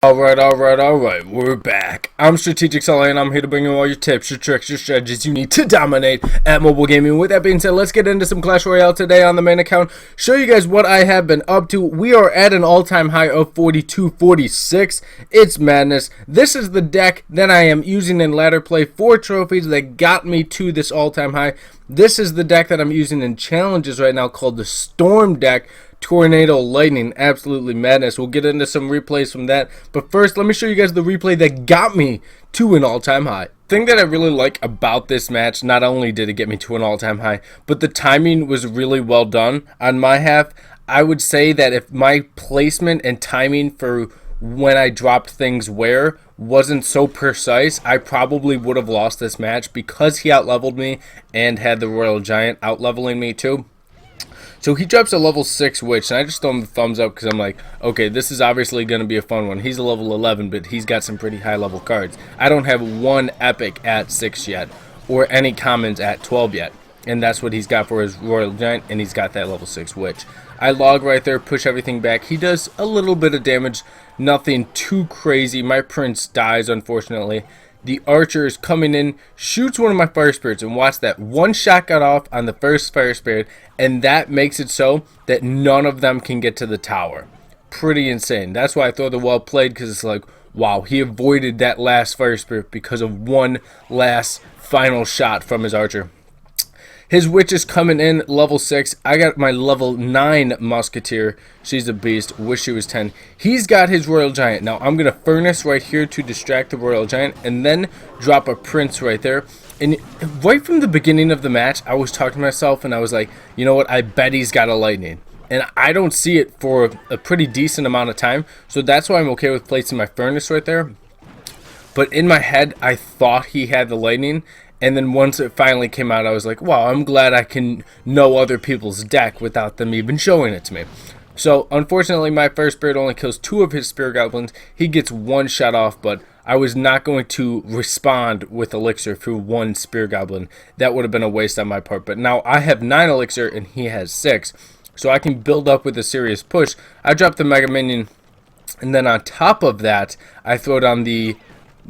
Alright, we're back. I'm Strategic Sully, and I'm here to bring you all your tips, your tricks, your strategies you need to dominate at mobile gaming. With that being said, let's get into some Clash Royale today on the main account. Show you guys what I have been up to. We are at an all-time high of 42-46. It's madness. This is the deck that I am using in ladder play for trophies that got me to this all-time high. This is the deck that I'm using in challenges right now called the Storm deck. Tornado Lightning, absolutely madness. We'll get into some replays from that, but first let me show you guys the replay that got me to an all-time high. Thing that I really like about this match, not only did it get me to an all-time high, but the timing was really well done on my half. I would say that if my placement and timing for when I dropped things where wasn't so precise, I probably would have lost this match because he out-leveled me and had the Royal Giant out-leveling me too. So he drops a level 6 witch, and I just throw him the thumbs up because I'm like, okay, this is obviously going to be a fun one. He's a level 11, but he's got some pretty high level cards. I don't have one epic at 6 yet, or any commons at 12 yet. And that's what he's got for his Royal Giant, and he's got that level 6 witch. I log right there, push everything back. He does a little bit of damage, nothing too crazy. My prince dies, unfortunately. The archer is coming in, shoots one of my fire spirits, and watch that. One shot got off on the first fire spirit, and that makes it so that none of them can get to the tower. Pretty insane. That's why I throw the well played, because it's like, wow, he avoided that last fire spirit because of one last final shot from his archer. His witch is coming in level 6. I got my level 9 musketeer. She's a beast. Wish she was 10. He's got his Royal Giant. Now I'm going to furnace right here to distract the Royal Giant and then drop a prince right there. And right from the beginning of the match, I was talking to myself and I was like, you know what? I bet he's got a lightning. And I don't see it for a pretty decent amount of time. So that's why I'm okay with placing my furnace right there. But in my head, I thought he had the lightning. And then once it finally came out, I was like, wow, I'm glad I can know other people's deck without them even showing it to me. So, unfortunately, my first spirit only kills 2 of his spear goblins. He gets 1 shot off, but I was not going to respond with elixir through 1 spear goblin. That would have been a waste on my part. But now I have 9 elixir and he has 6. So I can build up with a serious push. I drop the Mega Minion, and then on top of that, I throw down the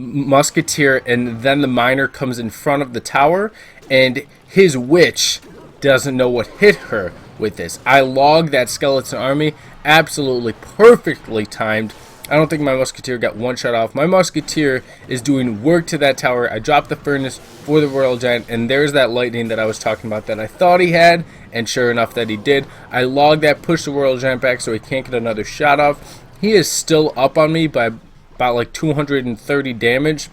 musketeer, and then the miner comes in front of the tower, and his witch doesn't know what hit her with this. I log that skeleton army, absolutely perfectly timed. I don't think my musketeer got 1 shot off. My musketeer is doing work to that tower. I dropped the furnace for the Royal Giant, and there's that lightning that I was talking about that I thought he had, and sure enough that he did. I logged that, pushed the Royal Giant back so he can't get another shot off. He is still up on me by about like 230 damage.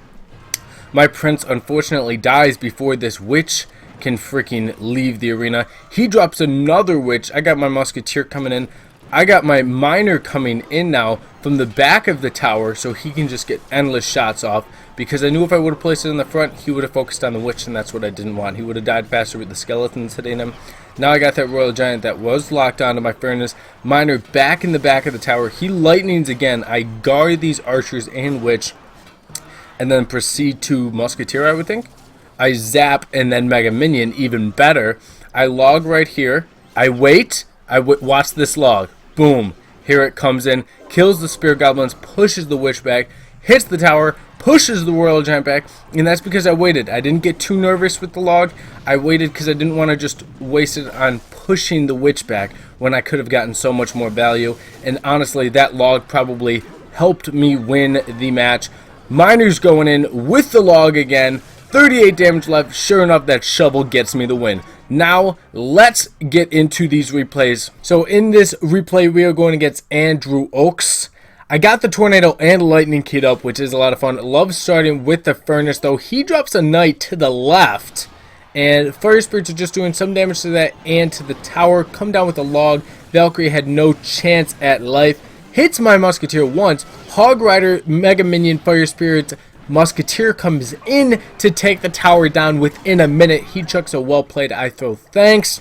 My prince unfortunately dies before this witch can freaking leave the arena. He drops another witch. I got my musketeer coming in. I got my miner coming in now from the back of the tower so he can just get endless shots off, because I knew if I would have placed it in the front, he would have focused on the witch, and that's what I didn't want. He would have died faster with the skeletons hitting him. Now I got that Royal Giant that was locked onto my furnace. Miner back in the back of the tower. He lightnings again. I guard these archers and witch, and then proceed to musketeer, I would think. I zap and then Mega Minion, even better. I log right here. I wait. Watch this log. Boom. Here it comes in. Kills the spear goblins. Pushes the witch back. Hits the tower. Pushes the Royal Giant back. And that's because I waited. I didn't get too nervous with the log. I waited because I didn't want to just waste it on pushing the witch back when I could have gotten so much more value. And honestly, that log probably helped me win the match. Miner's going in with the log again. 38 damage left. Sure enough, that shovel gets me the win. Now, let's get into these replays. So in this replay, we are going against Andrew Oaks. I got the tornado and lightning keyed up, which is a lot of fun. Love starting with the furnace, though. He drops a knight to the left, and fire spirits are just doing some damage to that and to the tower. Come down with a log. Valkyrie had no chance at life. Hits my musketeer once. Hog Rider, Mega Minion, fire spirit, musketeer comes in to take the tower down within a minute. He chucks a well played I throw thanks.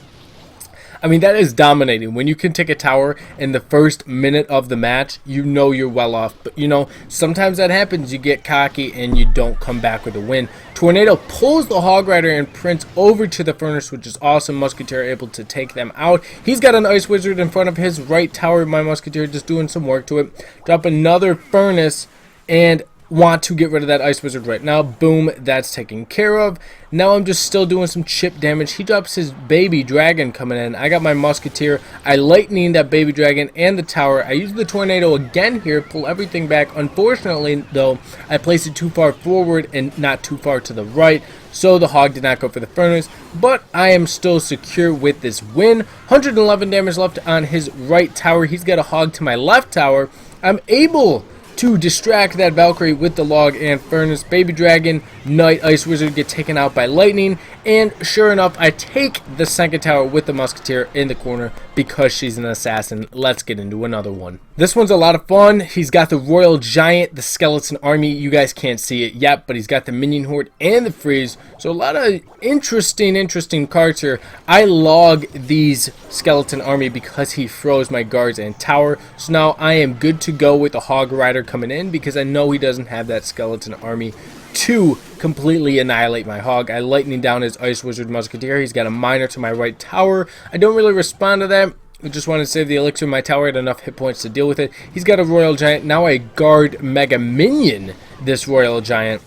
I mean, that is dominating. When you can take a tower in the first minute of the match, you know you're well off. But, you know, sometimes that happens. You get cocky and you don't come back with a win. Tornado pulls the Hog Rider and Prince over to the Furnace, which is awesome. Musketeer able to take them out. He's got an Ice Wizard in front of his right tower. My Musketeer just doing some work to it. Drop another Furnace and want to get rid of that Ice Wizard right now. Boom, that's taken care of. Now I'm just still doing some chip damage. He drops his baby dragon coming in. I got my Musketeer. I lightning that baby dragon and the tower. I use the tornado again here, pull everything back. Unfortunately, though, I placed it too far forward and not too far to the right, so the hog did not go for the Furnace, but I am still secure with this win. 111 damage left on his right tower. He's got a hog to my left tower. I'm able to distract that Valkyrie with the log and Furnace. Baby Dragon, Knight, Ice Wizard get taken out by lightning, and sure enough, I take the second tower with the Musketeer in the corner because she's an assassin. Let's get into another one. This one's a lot of fun. He's got the Royal Giant, the Skeleton Army. You guys can't see it yet, but he's got the Minion Horde and the Freeze. So a lot of interesting cards here. I log these Skeleton Army because he froze my guards and tower. So now I am good to go with the Hog Rider coming in because I know he doesn't have that Skeleton Army to completely annihilate my hog. I lightning down his Ice Wizard Musketeer. He's got a miner to my right tower. I don't really respond to that. I just want to save the elixir. My tower had enough hit points to deal with it. He's got a Royal Giant. Now I guard Mega Minion this Royal Giant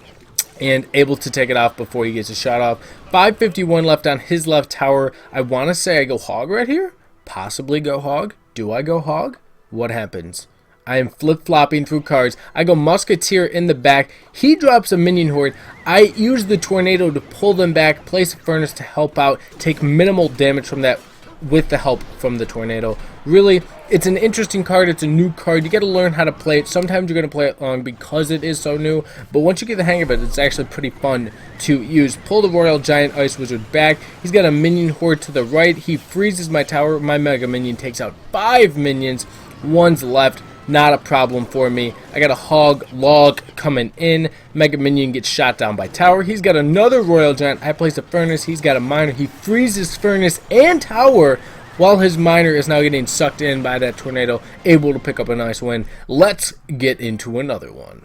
and able to take it off before he gets a shot off. 551 left on his left tower. I want to say I go hog right here. Possibly go hog. Do I go hog? What happens? I am flip-flopping through cards. I go Musketeer in the back. He drops a Minion Horde. I use the Tornado to pull them back, place a Furnace to help out, take minimal damage from that with the help from the Tornado. Really, it's an interesting card. It's a new card. You got to learn how to play it. Sometimes you're going to play it long because it is so new, but once you get the hang of it, it's actually pretty fun to use. Pull the Royal Giant Ice Wizard back. He's got a Minion Horde to the right. He freezes my tower. My Mega Minion takes out 5 minions. One's left. Not a problem for me. I got a hog log coming in. Mega Minion gets shot down by tower. He's got another Royal Giant. I place a Furnace. He's got a miner. He freezes Furnace and tower while his miner is now getting sucked in by that Tornado, able to pick up a nice win. Let's get into another one.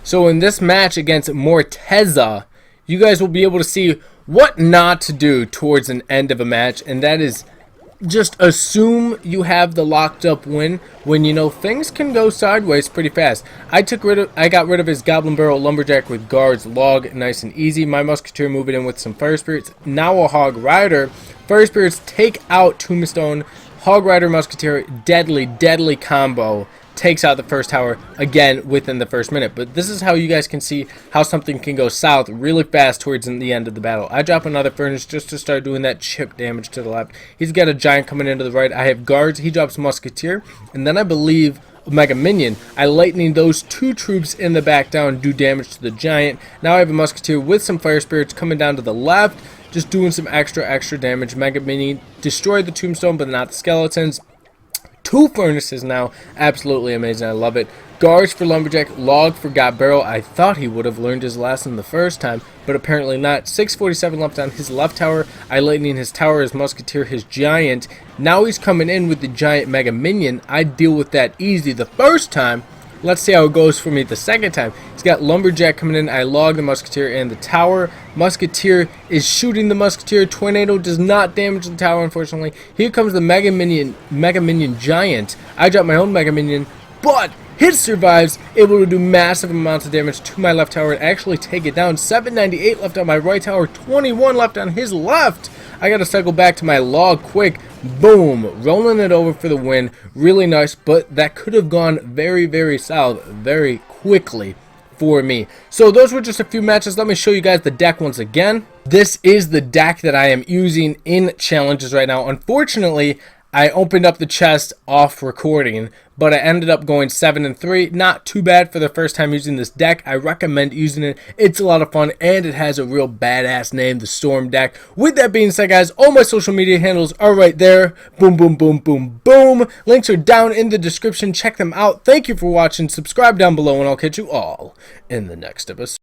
So in this match against Morteza, you guys will be able to see what not to do towards an end of a match, and that is just assume you have the locked up win when you know things can go sideways pretty fast. I got rid of his Goblin Barrel Lumberjack with guards, log, nice and easy. My Musketeer moving in with some Fire Spirits. Now a Hog Rider. Fire Spirits take out Tombstone. Hog Rider Musketeer, deadly combo. Takes out the first tower again within the first minute. But this is how you guys can see how something can go south really fast towards the end of the battle. I drop another Furnace just to start doing that chip damage to the left. He's got a Giant coming into the right. I have guards. He drops Musketeer. And then I believe Mega Minion. I lightning those 2 troops in the back down, do damage to the Giant. Now I have a Musketeer with some Fire Spirits coming down to the left, just doing some extra damage. Mega Minion destroyed the Tombstone, but not the skeletons. 2 Furnaces now. Absolutely amazing. I love it. Guards for Lumberjack. Log for Got Barrel. I thought he would have learned his lesson the first time, but apparently not. 647 left on his left tower. I lightning his tower, his Musketeer, his Giant. Now he's coming in with the Giant Mega Minion. I deal with that easy the first time. Let's see how it goes for me the second time. He's got Lumberjack coming in. I log the Musketeer and the tower. Musketeer is shooting the Musketeer. Tornado does not damage the tower, unfortunately. Here comes the Mega Minion Giant. I drop my own Mega Minion, but hit survives, able to do massive amounts of damage to my left tower and actually take it down. 798 left on my right tower, 21 left on his left. I got to cycle back to my log quick. Boom, rolling it over for the win. Really nice, but that could have gone very south very quickly for me. So those were just a few matches. Let me show you guys the deck once again. This is the deck that I am using in challenges right now. Unfortunately, I opened up the chest off recording, but I ended up going 7-3. Not too bad for the first time using this deck. I recommend using it. It's a lot of fun, and it has a real badass name, the Storm deck. With that being said, guys, all my social media handles are right there. Boom. Links are down in the description. Check them out. Thank you for watching. Subscribe down below, and I'll catch you all in the next episode.